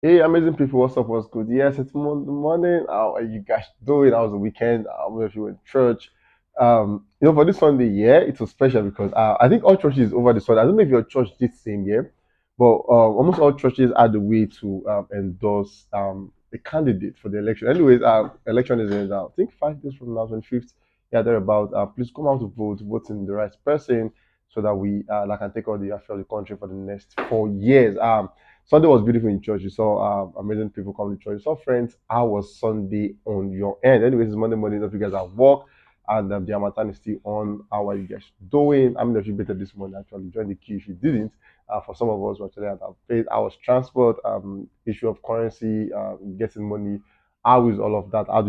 Hey, amazing people, what's up? What's good? Yes, it's morning. How are you guys doing? How was the weekend? I don't know if you were in church. For this Sunday, yeah, it was special because I think all churches over the Sunday. I don't know if your church did same, yeah, but almost all churches had a way to endorse a candidate for the election. Anyways, election is in, I think 5 days from now, 25th. Yeah, thereabout. Please come out to vote in the right person so that we like can take all the affairs of the country for the next 4 years. Sunday was beautiful in church. You saw amazing people come to church. You saw friends. How was Sunday on your end? Anyways, it's Monday morning. If you guys are at work and the Hamatan is still on, how are you guys doing? I'm not sure better this morning actually. Join the queue if you didn't. For some of us, we actually had paid. I was transport, issue of currency, getting money. How is all of that? How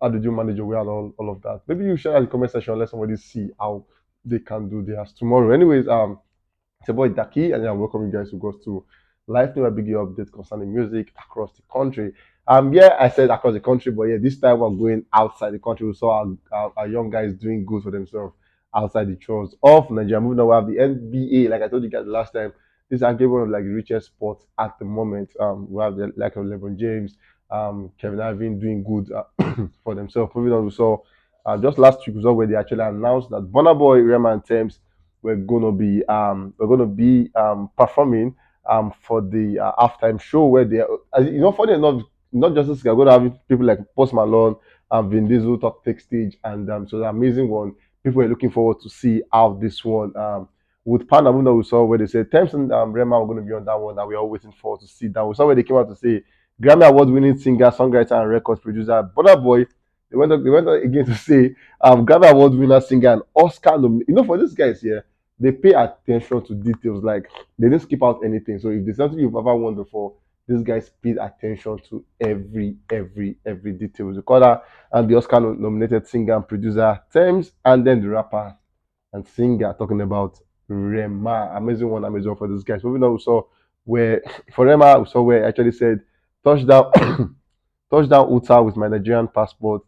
did you manage your way and all of that? Maybe you share in the comment section. Let somebody see how they can do theirs tomorrow. Anyways, it's your boy Daki, and I welcome you guys to go to live new big update concerning music across the country. Yeah, I said across the country, but yeah, this time we're going outside the country. We saw our young guys doing good for themselves outside the shores of Nigeria. Moving on, we have the NBA. Like I told you guys the last time, this is actually one of like the richest sports at the moment. We have the like of LeBron James, Kevin Irving doing good for themselves. Moving on, we saw just last week we saw where they actually announced that Burna Boy, Rema, and Tems we're gonna be performing for the halftime show where they funny enough, not just this guy, we're gonna have people like Post Malone and Vin Diesel talk take stage, and so the amazing one. People are looking forward to see how this one with Panamuna we saw where they said Thames and Rema were going to be on that one that we're all waiting for to see that. We saw where they came out to say Grammy Award winning singer, songwriter, and record producer Burna Boy. They went on again to say Grammy Award winner, singer, and Oscar for these guys here, they pay attention to details. Like they didn't skip out anything. So if there's something you've ever wondered before, these guys paid attention to every detail. The caller and the Oscar nominated singer and producer Thames, and then the rapper and singer talking about Rema. Amazing one for these guys. Moving on, we saw where for Rema, we saw where it actually said touchdown, touchdown Uta with my Nigerian passport.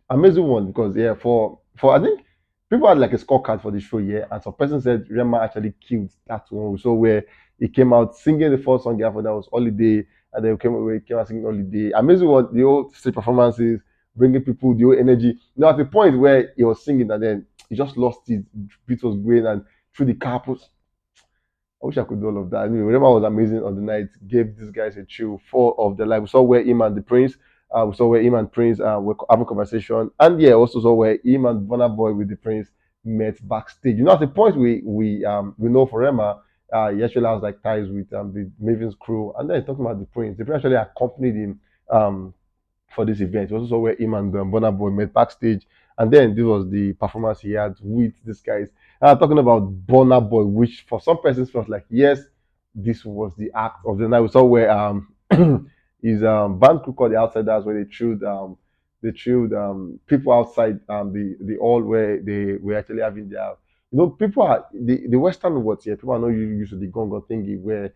Amazing one because yeah, for I think people had like a scorecard for the show, yeah, and some person said Rema actually killed that one. So where he came out singing the first song after that was Holiday, and then he came out singing Holiday. Amazing one, the whole stage performances, bringing people, the whole energy. At the point where he was singing and then he just lost it, beat was going and through the carpet. I wish I could do all of that. Anyway, Rema was amazing on the night, gave these guys a chill four of the life. We saw where him and the Prince, we saw where him and Prince were having conversation. And yeah, also saw where him and Burna Boy with the Prince met backstage. At the point we know for Rema, he actually has like ties with the Maven's crew. And then talking about the Prince, the Prince actually accompanied him um for this event. It was also where him and Burna Boy met backstage. And then this was the performance he had with these guys. Talking about Burna Boy, which for some persons felt like, yes, this was the act of the night. We saw where his band crew called the Outsiders, where they chilled people outside the hall where they were actually having their people are the Western words here. People are not used to the gongo thingy where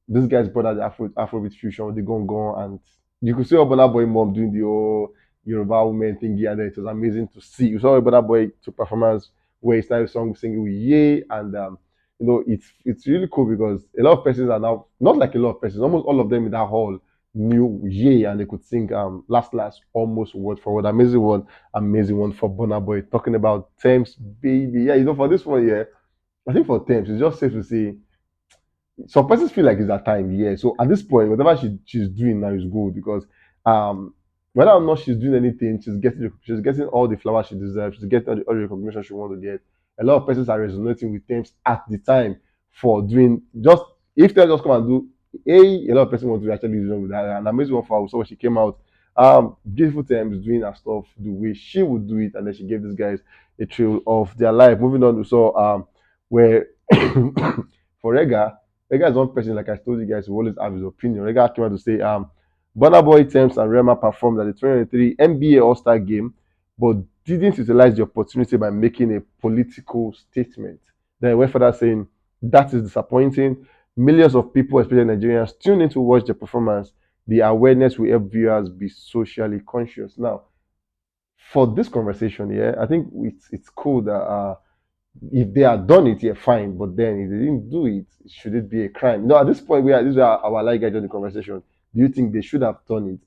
these guys brought out the Afrobeat fusion with the gong and you could see Burna Boy mom doing the whole Yoruba woman thingy, and then it was amazing to see. You saw Burna Boy to performance where he started song singing with Ye, and it's really cool because a lot of persons are now not like a lot of persons, almost all of them in that hall knew Ye and they could sing last almost word for word. Amazing one for Burna Boy talking about Thames baby. Yeah, for this one, yeah, I think for Thames, it's just safe to say some persons feel like it's her time, yeah. So at this point, whatever she's doing now is good because um whether or not she's doing anything, she's getting all the flowers she deserves, she's getting all the recognition she wants to get. A lot of persons are resonating with Thames at the time for doing just if they just come and do a lot of persons want to actually do with that. And amazing one for her. So when she came out, beautiful Thames doing her stuff the way she would do it, and then she gave these guys a thrill of their life. Moving on, we saw where for Rega is one person, like I told you guys, who always have his opinion. Rega came out to say, Burna Boy, Thames, and Rema performed at the 2023 NBA All-Star Game, but didn't utilize the opportunity by making a political statement. Then he went further saying, that is disappointing. Millions of people, especially Nigerians, tune in to watch the performance. The awareness will help viewers be socially conscious. Now, for this conversation, yeah, I think it's cool that If they had done it, yeah, fine. But then if they didn't do it, should it be a crime? At this point, we are this is our like guys on the conversation. Do you think they should have done it?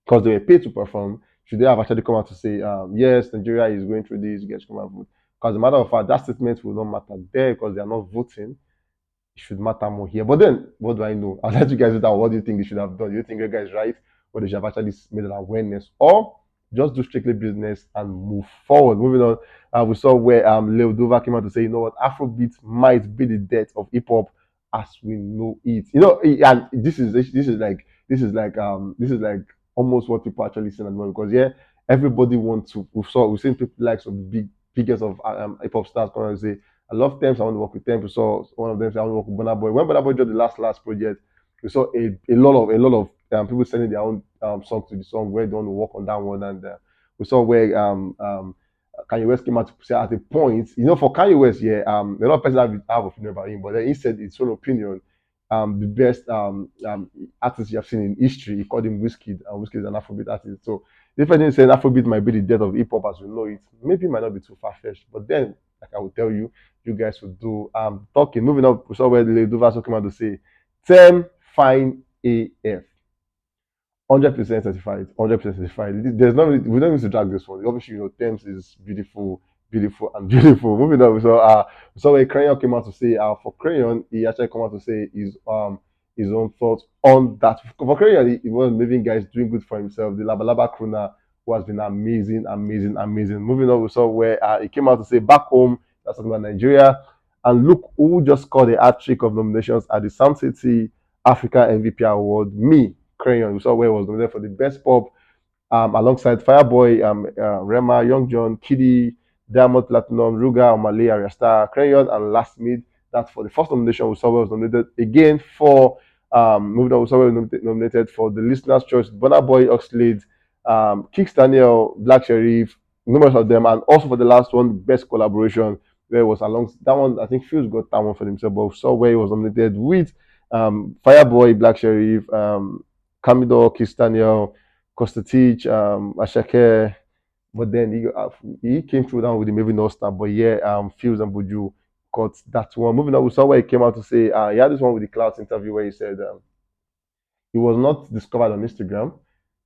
Because they were paid to perform, should they have actually come out to say, yes, Nigeria is going through this, you guys come out and vote? Because as a matter of fact, that statement will not matter there because they are not voting. It should matter more here. But then, what do I know? I'll let you guys know that. What do you think they should have done? Do you think you guys right? Or they should have actually made an awareness? Or just do strictly business and move forward? Moving on, we saw where Leo Dova came out to say, you know what, Afrobeat might be the death of hip hop as we know it. And this is like almost what people actually saying at the moment because yeah, everybody wants to. We've seen people like some biggest of hip hop stars come out and say I love Tems. I want to work with Tems. We saw one of them say I want to work with Burna Boy. When Burna Boy dropped the last project, we saw a lot of people sending their own songs to the song where they want to work on that one, and we saw where Kanye West came out to say at a point, for Kanye West, yeah, a lot of people have opinion about him, but then he said his own opinion. The best artist you have seen in history, he called him WIZKID, and WIZKID is an Afrobeat artist. So if anything saying Afrobeat might be the death of hip hop as we know it, maybe it might not be too far fetched. But then, like I will tell you, you guys will do talking. Moving up, we saw where the Duvas came out to say, 10 fine AF. 100% certified, 100% certified. There's no, we don't need to drag this one. Obviously, Thames is beautiful, beautiful, and beautiful. Moving on, so a Crayon came out to say, for Crayon, he actually come out to say his own thoughts on that. For Crayon, he was living guys doing good for himself. The Labalaba Kruna, who has been amazing, amazing, amazing. Moving on, we saw where he came out to say, back home, that's talking about Nigeria, and look who just scored a hat trick of nominations at the Sound City Africa MVP Award. Me, Crayon. We saw where he was nominated for the best pop alongside Fireboy, Rema, Young John, Kiddy, Diamond Platinum, Ruga, Omale, Ariasta, Crayon, and Last Mid. That's for the first nomination. We saw where was nominated again for moving on. We saw where was nominated for the Listener's Choice, Burna Boy, Oxlade, Kicks Daniel, Black Sherif, numerous of them, and also for the last one, best collaboration. Where it was along that one, I think Fuse got that one for himself, but we saw where he was nominated with Fireboy, Black Sherif, Camidor, Kistaniel, Kostatic, Ashake, but then he came through down with the maybe no star, but yeah, Fields and Buju got that one. Moving on, we saw where he came out to say, he had this one with the Clouds interview where he said he was not discovered on Instagram,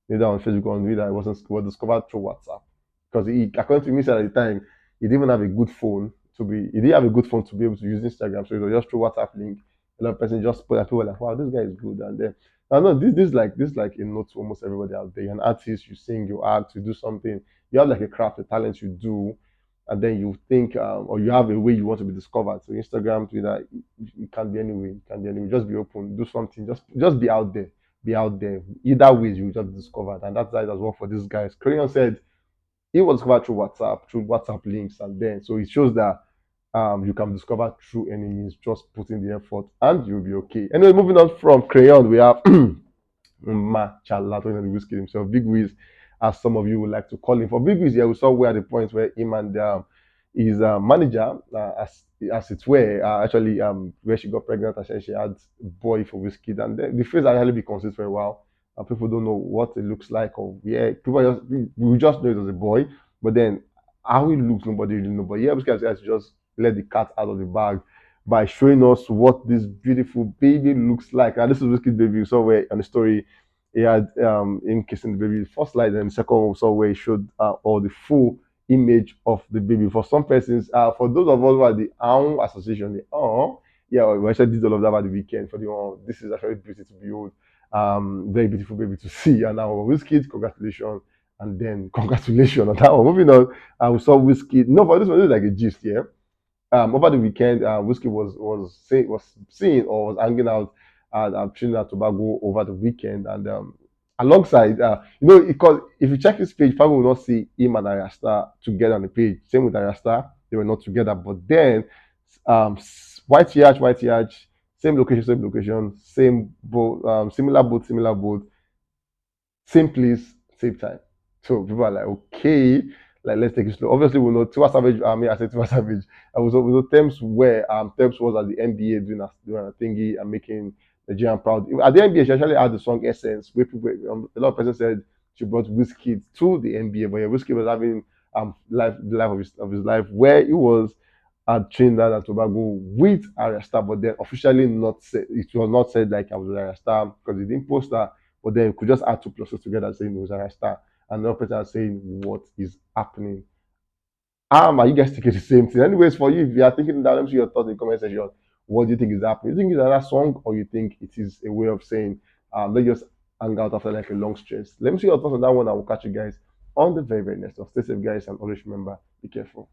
neither on Facebook or on Twitter. He was discovered through WhatsApp because according to me, said at the time, he didn't even have a good phone he didn't have a good phone to be able to use Instagram, so it was just through WhatsApp link. A lot of person just put that people were like, wow, this guy is good, and then I know this is like a note to almost everybody out there. You're an artist, you sing, you act, you do something. You have like a craft, a talent you do, and then you think or you have a way you want to be discovered. So Instagram, Twitter, you can't be anywhere. You can't be anywhere. Just be open, do something. Just be out there. Be out there. Either ways, you will just be discovered, and that's how it has worked for these guys. Crayon said he was discovered through WhatsApp links, and then so it shows that you can discover through any means. Just put in the effort, and you'll be okay. Anyway, moving on from Crayon, we have Machala talking about the whiskey himself, Big Wiz, as some of you would like to call him. For Big Wiz, yeah, we saw where the point where him and his manager, as it were, actually where she got pregnant and she had a boy for whiskey, and the phrase actually been considered for a while. And people don't know what it looks like, or yeah, people just we just know it was a boy, but then how it looks, nobody really know. But yeah, whiskey has just let the cat out of the bag by showing us what this beautiful baby looks like. And this is Whiskey baby. So where on the story he had him kissing the baby. The first slide and the second one saw where he showed all the full image of the baby. For some persons, for those of us who are the association, yeah, we actually did all of that at the weekend. For the this is actually beauty to behold. Very beautiful baby to see. And now Whiskey, congratulations. And then congratulations on that one. Moving on, we saw Whiskey. No, for this one, this is like a gist, yeah. Over the weekend, Whiskey was seeing or was hanging out at Trinidad and Tobago over the weekend, and alongside, because if you check his page, probably will not see him and Ariasta together on the page. Same with Ariasta, they were not together. But then, YTH, same location, same boat, similar boat, same place, same time. So people are like, okay, like let's take it slow. Obviously, we know Tiwa Savage. I said Tiwa Savage. I was we know Thames where Thames was at the NBA doing a thingy and making Nigerian proud. At the NBA, she actually had the song Essence, where people a lot of people said she brought WizKid to the NBA, but yeah, WizKid was having the life of his life where he was at Trinidad and Tobago with Arasta, but then officially not said. It was not said like I was Arasta because he didn't post that. But then you could just add two pluses together saying it was Arasta, and the other person saying what is happening. Are you guys thinking the same thing? Anyways, for you, if you are thinking that, let me see your thoughts in the comment section. What do you think is happening? You think it's another song, or you think it is a way of saying, let's just hang out after like a long stress? Let me see your thoughts on that one. I will catch you guys on the very, very next one. Stay safe, guys, and always remember, be careful.